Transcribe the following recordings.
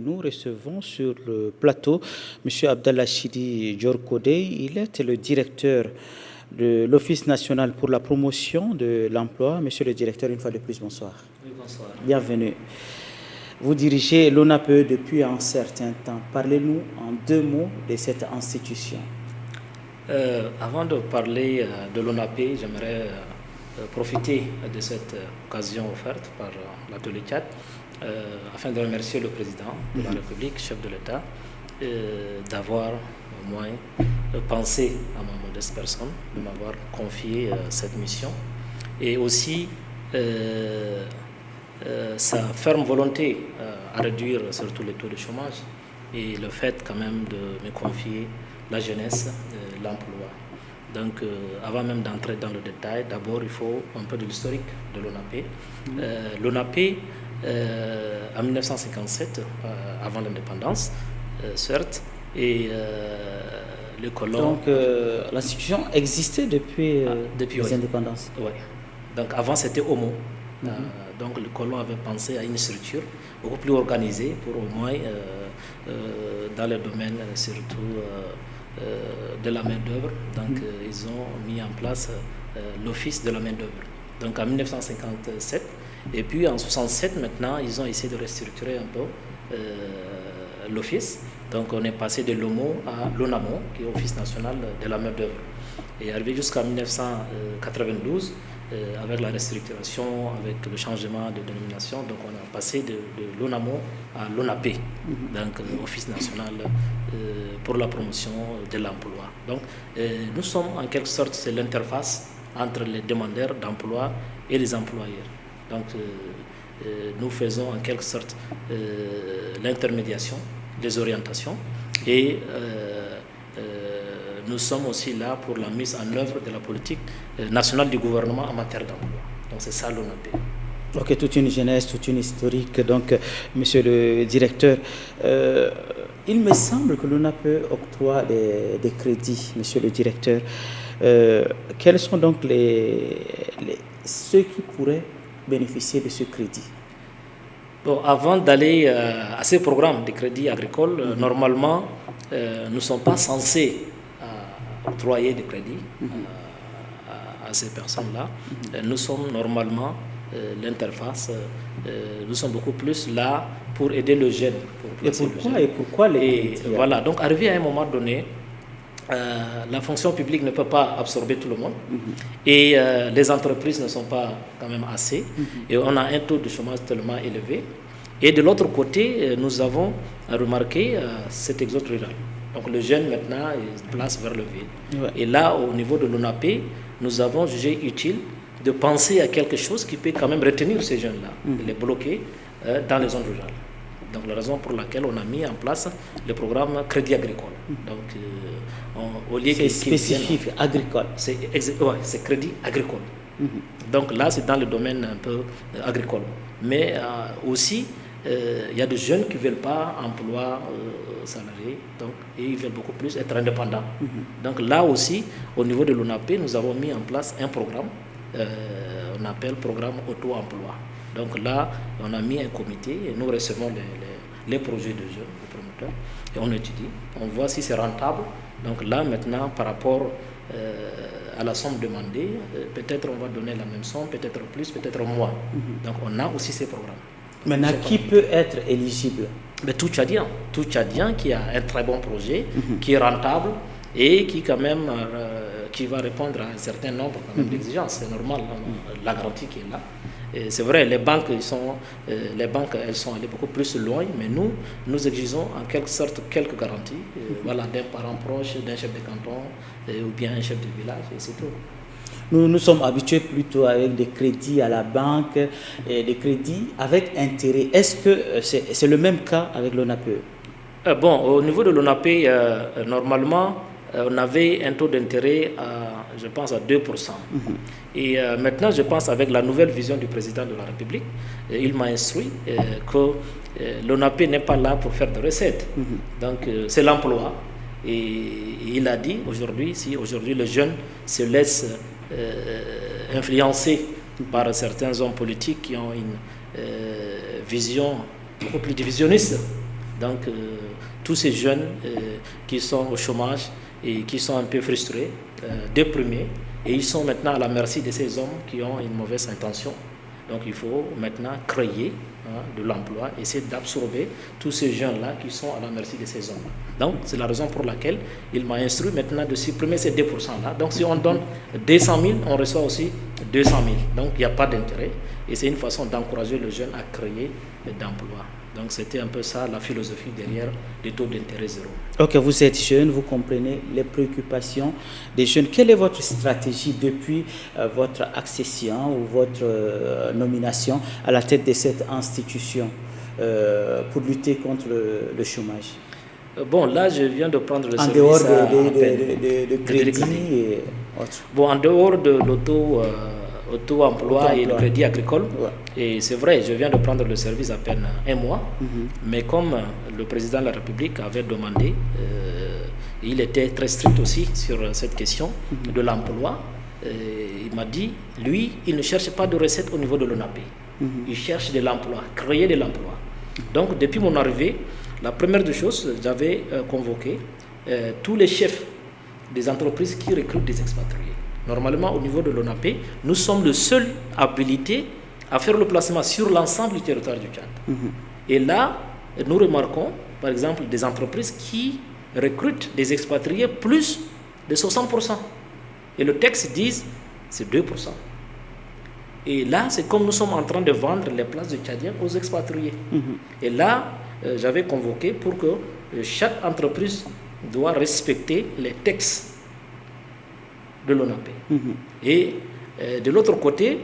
Nous recevons sur le plateau M. Abdallah Chidi Djorkodé. Il est le directeur de l'Office national pour la promotion de l'emploi. Monsieur le directeur, une fois de plus, bonsoir. Oui, bonsoir. Bienvenue. Vous dirigez l'ONAPE depuis un certain temps. Parlez-nous en deux mots de cette institution. Avant de parler de l'ONAPE, j'aimerais profiter de cette occasion offerte par l'atelier Tchad afin de remercier le président de la République, chef de l'État, d'avoir au moins pensé à ma modeste personne, de m'avoir confié cette mission, et aussi sa ferme volonté à réduire surtout les taux de chômage et le fait quand même de me confier la jeunesse, l'emploi. Donc, avant même d'entrer dans le détail, d'abord, il faut un peu de l'historique de l'ONAPE. L'ONAPE, en 1957, avant l'indépendance, certes, et le colon... Donc, l'institution existait depuis les indépendances. Oui. Donc, avant, c'était HOMO. Donc, le colon avait pensé à une structure beaucoup plus organisée pour au moins, dans le domaine surtout... de la main-d'œuvre. Donc, ils ont mis en place l'Office de la main-d'œuvre. Donc, en 1957, et puis en 1967, maintenant, ils ont essayé de restructurer un peu l'Office. Donc, on est passé de l'OMO à l'ONAMO, qui est l'Office national de la main-d'œuvre. Et arrivé jusqu'en 1992, avec la restructuration, avec le changement de dénomination, donc on a passé de l'ONAMO à l'ONAPE, donc Office national pour la promotion de l'emploi. Donc nous sommes en quelque sorte, c'est l'interface entre les demandeurs d'emploi et les employeurs. Donc nous faisons en quelque sorte l'intermédiation, les orientations, et nous sommes aussi là pour la mise en œuvre de la politique nationale du gouvernement en matière d'emploi. Donc c'est ça l'ONAPE. Ok, toute une jeunesse, toute une historique. Donc, monsieur le directeur, il me semble que l'ONAPE octroie des crédits, monsieur le directeur. Quels sont donc ceux qui pourraient bénéficier de ce crédit? Bon, avant d'aller à ces programmes de crédit agricole, normalement, nous ne sommes pas censés octroyer des crédits à ces personnes-là. Nous sommes normalement l'interface. Nous sommes beaucoup plus là pour aider le jeune. Et pourquoi les crédits? Voilà, donc arrivé à un moment donné, la fonction publique ne peut pas absorber tout le monde et les entreprises ne sont pas quand même assez et on a un taux de chômage tellement élevé. Et de l'autre côté, nous avons remarqué cet exode rural. Donc le jeune maintenant il se place vers le ville. Ouais. Et là, au niveau de l'ONAPE, nous avons jugé utile de penser à quelque chose qui peut quand même retenir ces jeunes-là, de les bloquer dans les zones rurales. Donc la raison pour laquelle on a mis en place le programme Crédit Agricole. Donc au lieu c'est spécifique agricole. C'est Crédit Agricole. Donc là, c'est dans le domaine un peu agricole. Mais aussi, il y a des jeunes qui ne veulent pas emploi salarié, donc, et ils veulent beaucoup plus être indépendants. Donc là aussi, au niveau de l'ONAPE, nous avons mis en place un programme, on appelle programme auto-emploi. Donc là, on a mis un comité et nous recevons les projets de jeunes, les promoteurs, et on étudie, on voit si c'est rentable. Donc là, maintenant, par rapport à la somme demandée, peut-être on va donner la même somme, peut-être plus, peut-être moins. Donc on a aussi ces programmes. Maintenant, qui peut être éligible? Mais tout Tchadien qui a un très bon projet, qui est rentable et qui quand même qui va répondre à un certain nombre d'exigences. C'est normal, la garantie qui est là. Et c'est vrai, les banques, elles sont allées beaucoup plus loin, mais nous exigeons en quelque sorte quelques garanties, voilà, d'un parent proche, d'un chef de canton ou bien un chef de village, et c'est tout. Nous sommes habitués plutôt avec des crédits à la banque et des crédits avec intérêt. Est-ce que c'est le même cas avec l'ONAPE? Bon, au niveau de l'ONAPE, normalement, on avait un taux d'intérêt, je pense, à 2%. Et maintenant, je pense, avec la nouvelle vision du président de la République, il m'a instruit que l'ONAPE n'est pas là pour faire de recettes. Donc, c'est l'emploi. Et il a dit, aujourd'hui, si aujourd'hui le jeune se laisse influencé par certains hommes politiques qui ont une vision beaucoup plus divisionniste Donc, tous ces jeunes qui sont au chômage et qui sont un peu frustrés, déprimés, et ils sont maintenant à la merci de ces hommes qui ont une mauvaise intention. Donc, il faut maintenant créer de l'emploi, essayer d'absorber tous ces jeunes-là qui sont à la merci de ces hommes. Donc, c'est la raison pour laquelle il m'a instruit maintenant de supprimer ces 2%-là. Donc, si on donne 200 000, on reçoit aussi 200 000. Donc, il n'y a pas d'intérêt. Et c'est une façon d'encourager le jeune à créer d'emplois. Donc, c'était un peu ça la philosophie derrière les taux d'intérêt zéro. Ok, vous êtes jeune, vous comprenez les préoccupations des jeunes. Quelle est votre stratégie depuis votre accession ou votre nomination à la tête de cette institution pour lutter contre le chômage? Bon, là, je viens de prendre le en service dehors de crédit et autres. Bon, en dehors de l'auto-emploi et le crédit agricole, et c'est vrai, je viens de prendre le service à peine un mois, mais comme le président de la République avait demandé, il était très strict aussi sur cette question de l'emploi. Il m'a dit, lui, il ne cherche pas de recettes au niveau de l'ONAP. Il cherche de l'emploi, créer de l'emploi. Donc, depuis mon arrivée, la première des choses, j'avais convoqué tous les chefs des entreprises qui recrutent des expatriés. Normalement, au niveau de l'ONAP, nous sommes le seul habilité à faire le placement sur l'ensemble du territoire du Tchad. Et là, nous remarquons, par exemple, des entreprises qui recrutent des expatriés plus de 60%. Et le texte dit c'est 2%. Et là, c'est comme nous sommes en train de vendre les places de Tchadiens aux expatriés. Et là, j'avais convoqué pour que chaque entreprise doit respecter les textes de l'ONAP. Et de l'autre côté,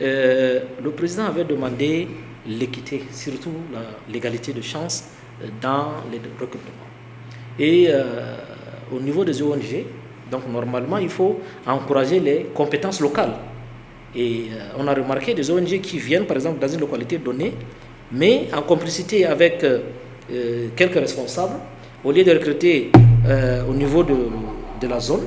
le président avait demandé l'équité, surtout la l'égalité de chance dans les recrutements. Et au niveau des ONG, donc normalement, il faut encourager les compétences locales. Et on a remarqué des ONG qui viennent, par exemple, dans une localité donnée, mais en complicité avec quelques responsables, au lieu de recruter au niveau de la zone,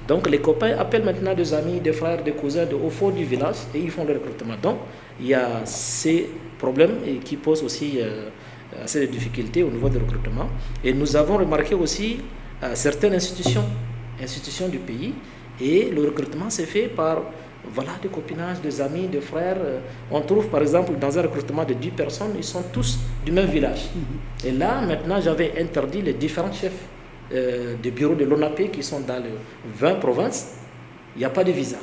donc les copains appellent maintenant des amis, des frères, des cousins au fond du village et ils font le recrutement. Donc il y a ces problèmes qui posent aussi assez de difficultés au niveau du recrutement. Et nous avons remarqué aussi certaines institutions du pays, et le recrutement s'est fait par des copinages, des amis, des frères. On trouve par exemple dans un recrutement de 10 personnes, ils sont tous du même village. Et là maintenant j'avais interdit les différents chefs des bureaux de l'ONAP qui sont dans les 20 provinces, il n'y a pas de visa.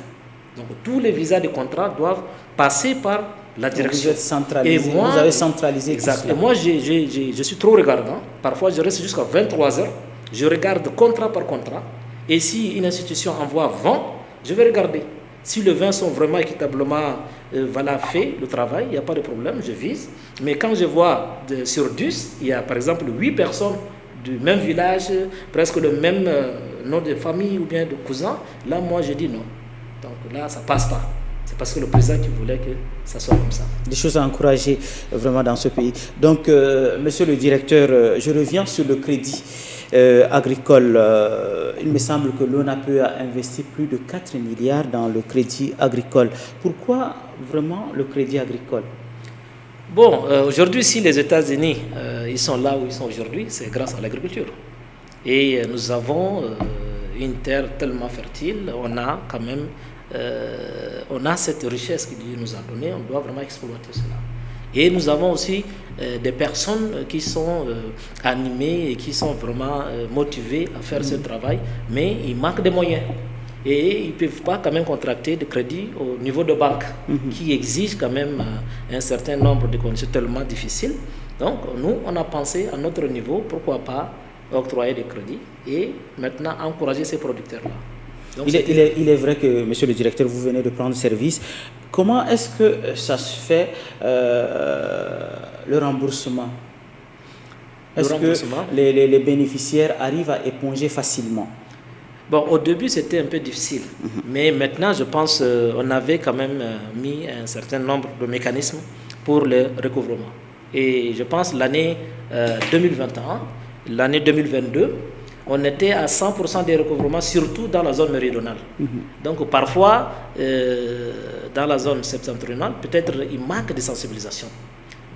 Donc tous les visas de contrat doivent passer par la direction. Vous avez centralisé. Exact. Et moi, je suis trop regardant. Parfois, je reste jusqu'à 23 heures. Je regarde contrat par contrat. Et si une institution envoie 20, je vais regarder. Si les 20 sont vraiment équitablement fait le travail, il n'y a pas de problème, je vise. Mais quand je vois sur 10, il y a par exemple 8 personnes du même village, presque le même nom de famille ou bien de cousin, là moi je dis non. Donc là ça passe pas. C'est parce que le président qui voulait que ça soit comme ça. Des choses à encourager vraiment dans ce pays. Donc monsieur le directeur, je reviens sur le crédit agricole. Il me semble que l'ONAP a investi plus de 4 milliards dans le crédit agricole. Pourquoi vraiment le crédit agricole? Bon, aujourd'hui, si les États-Unis ils sont là où ils sont aujourd'hui, c'est grâce à l'agriculture. Et nous avons une terre tellement fertile, on a quand même cette richesse que Dieu nous a donnée, on doit vraiment exploiter cela. Et nous avons aussi des personnes qui sont animées et qui sont vraiment motivées à faire ce travail, mais il manque de moyens. Et ils ne peuvent pas quand même contracter de crédit au niveau de banque qui exige quand même un certain nombre de conditions tellement difficiles. Donc nous, on a pensé à notre niveau, pourquoi pas octroyer des crédits et maintenant encourager ces producteurs-là. Donc, il est vrai que, monsieur le directeur, vous venez de prendre service. Comment est-ce que ça se fait le remboursement? Est-ce que les bénéficiaires arrivent à éponger facilement? Bon, au début, c'était un peu difficile. Mais maintenant, je pense qu'on avait quand même mis un certain nombre de mécanismes pour le recouvrement. Et je pense l'année 2021, l'année 2022, on était à 100% des recouvrements, surtout dans la zone méridionale. Donc parfois, dans la zone septentrionale, peut-être il manque de sensibilisation.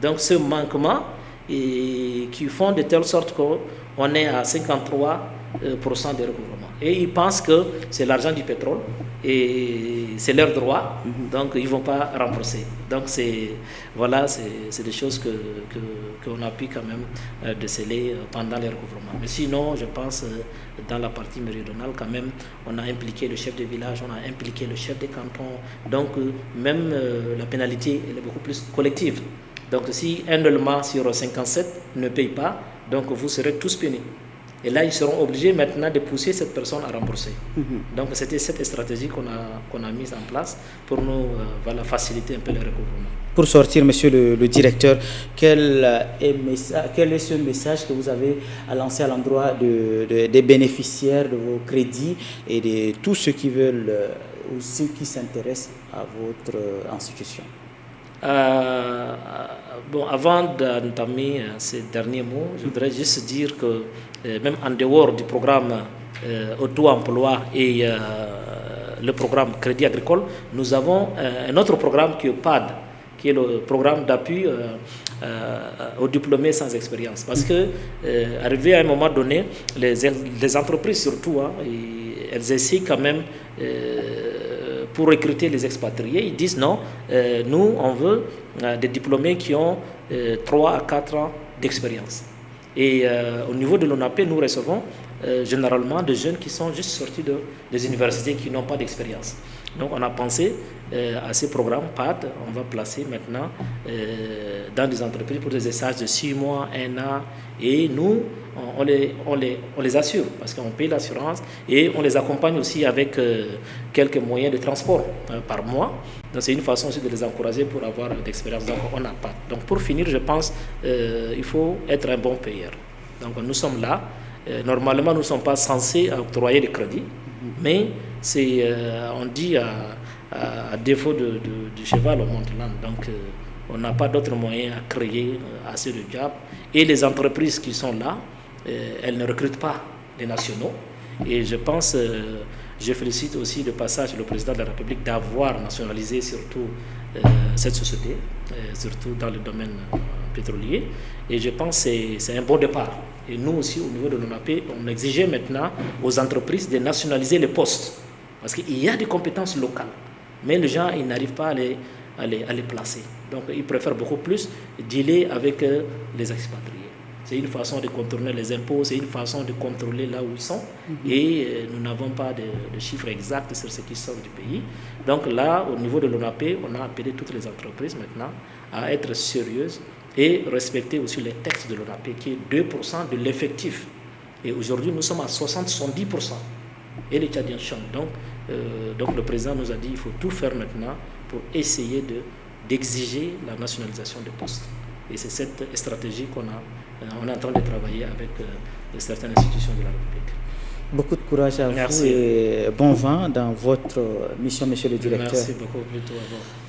Donc ce manquement, et qui font de telle sorte qu'on est à 53% de recouvrement. Et ils pensent que c'est l'argent du pétrole et c'est leur droit, donc ils ne vont pas rembourser. Donc c'est des choses qu'on a pu quand même déceler pendant les recouvrements. Mais sinon, je pense dans la partie méridionale, quand même, on a impliqué le chef de village, on a impliqué le chef de canton. Donc même la pénalité, elle est beaucoup plus collective. Donc si un élément sur 57 ne paye pas, donc vous serez tous punis. Et là, ils seront obligés maintenant de pousser cette personne à rembourser. Donc c'était cette stratégie qu'on a mise en place pour nous faciliter un peu le recouvrement. Pour sortir, monsieur le directeur, quel est ce message que vous avez à lancer à l'endroit des bénéficiaires de vos crédits et de tous ceux qui veulent ou ceux qui s'intéressent à votre institution? Avant d'entamer ces derniers mots, je voudrais juste dire que même en dehors du programme auto-emploi et le programme Crédit Agricole, nous avons un autre programme qui est PAD, qui est le programme d'appui aux diplômés sans expérience. Parce que, arrivé à un moment donné, les entreprises surtout, elles essaient quand même pour recruter les expatriés. Ils disent non, nous on veut des diplômés qui ont 3 à 4 ans d'expérience. Et au niveau de l'ONAP, nous recevons généralement des jeunes qui sont juste sortis des universités qui n'ont pas d'expérience. Donc on a pensé à ces programmes PAD, on va placer maintenant dans des entreprises pour des stages de 6 mois, 1 an, et nous, on les assure parce qu'on paye l'assurance et on les accompagne aussi avec quelques moyens de transport par mois. Donc c'est une façon aussi de les encourager pour avoir d'expérience. Donc on n'a pas. Donc pour finir, je pense il faut être un bon payeur. Donc nous sommes là. Normalement, nous ne sommes pas censés octroyer des crédits, mais on dit à défaut du cheval, on monte l'âne. Donc on n'a pas d'autre moyen à créer assez de jobs. Et les entreprises qui sont là, elles ne recrutent pas les nationaux. Et je pense, je félicite aussi de passage le président de la République d'avoir nationalisé surtout cette société, surtout dans le domaine pétrolier. Et je pense que c'est un bon départ. Et nous aussi, au niveau de l'ONAP, on exigeait maintenant aux entreprises de nationaliser les postes. Parce qu'il y a des compétences locales, mais les gens, ils n'arrivent pas à les placer. Donc, ils préfèrent beaucoup plus dealer avec les expatriés. C'est une façon de contourner les impôts, c'est une façon de contrôler là où ils sont. Et nous n'avons pas de chiffres exacts sur ce qui sort du pays. Donc là, au niveau de l'ONAP, on a appelé toutes les entreprises maintenant à être sérieuses et respecter aussi les textes de l'ONAP, qui est 2% de l'effectif. Et aujourd'hui, nous sommes à 70%. Et les Tchadiens chantent. Donc le président nous a dit qu'il faut tout faire maintenant pour essayer d'exiger la nationalisation des postes. Et c'est cette stratégie qu'on est en train de travailler avec certaines institutions de la République. Beaucoup de courage à vous et bon vent dans votre mission, monsieur le directeur. Merci beaucoup, plutôt à vous.